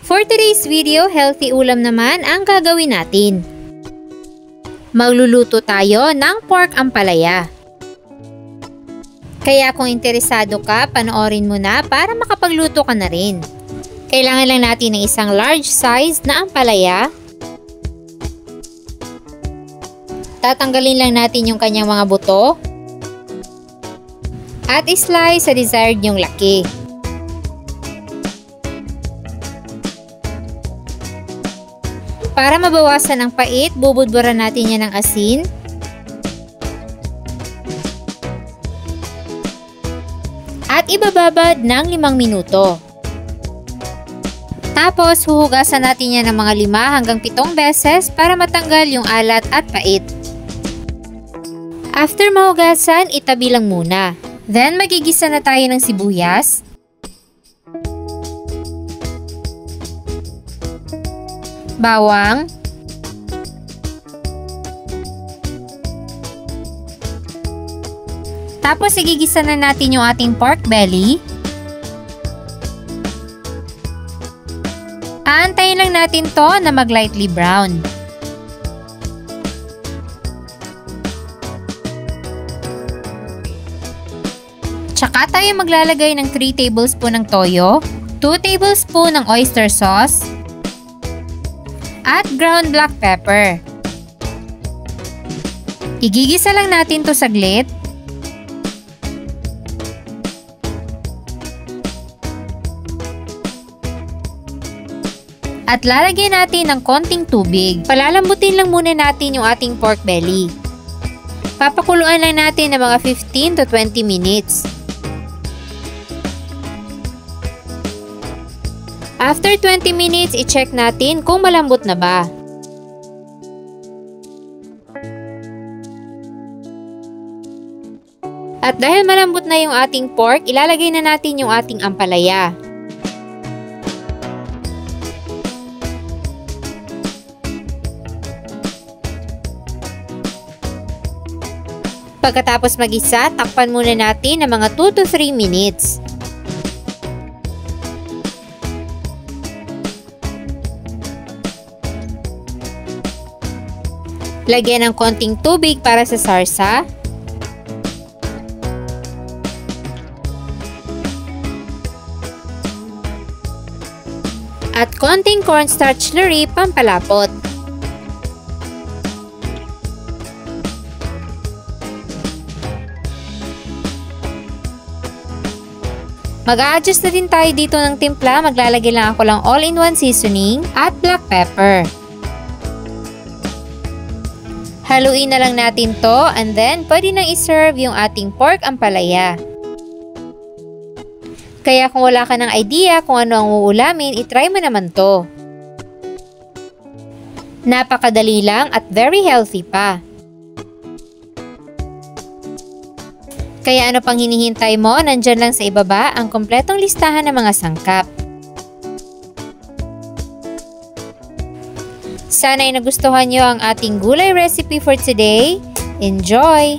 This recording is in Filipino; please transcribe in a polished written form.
For today's video, healthy ulam naman ang gagawin natin. Magluluto tayo ng pork ampalaya. Kaya kung interesado ka, panoorin mo na para makapagluto ka na rin. Kailangan lang natin ng isang large size na ampalaya. Tatanggalin lang natin yung kanyang mga buto. At i-slice sa desired yung laki. Para mabawasan ang pait, bubudburan natin yan ng asin. At ibababad ng 5 minuto. Tapos, huhugasan natin yan ng mga 5 hanggang 7 beses para matanggal yung alat at pait. After mahugasan, itabi lang muna. Then, magigisa na tayo ng sibuyas. Bawang. Tapos, igigisa na natin yung ating pork belly. Aantayin lang natin to na mag-lightly brown. Tsaka tayo maglalagay ng 3 tablespoon ng toyo, 2 tablespoon ng oyster sauce, at ground black pepper. Igigisa lang natin to saglit. At lalagyan natin ng konting tubig. Palalambutin lang muna natin yung ating pork belly. Papakuluan lang natin ng mga 15 to 20 minutes. After 20 minutes, i-check natin kung malambot na ba. At dahil malambot na yung ating pork, ilalagay na natin yung ating ampalaya. Pagkatapos mag-isa, takpan muna natin ng mga 2 to 3 minutes. Lagyan ng konting tubig para sa sarsa. At konting cornstarch slurry pampalapot. Mag-a-adjust na din tayo dito ng timpla. Maglalagay lang ako lang all-in-one seasoning at black pepper. Haluin na lang natin to and then pwede nang i-serve yung ating pork ampalaya. Kaya kung wala ka ng idea kung ano ang uulamin, itry mo naman to. Napakadali lang at very healthy pa. Kaya ano pang hinihintay mo, nandyan lang sa ibaba ang kompletong listahan ng mga sangkap. Sana ay nagustuhan nyo ang ating gulay recipe for today. Enjoy!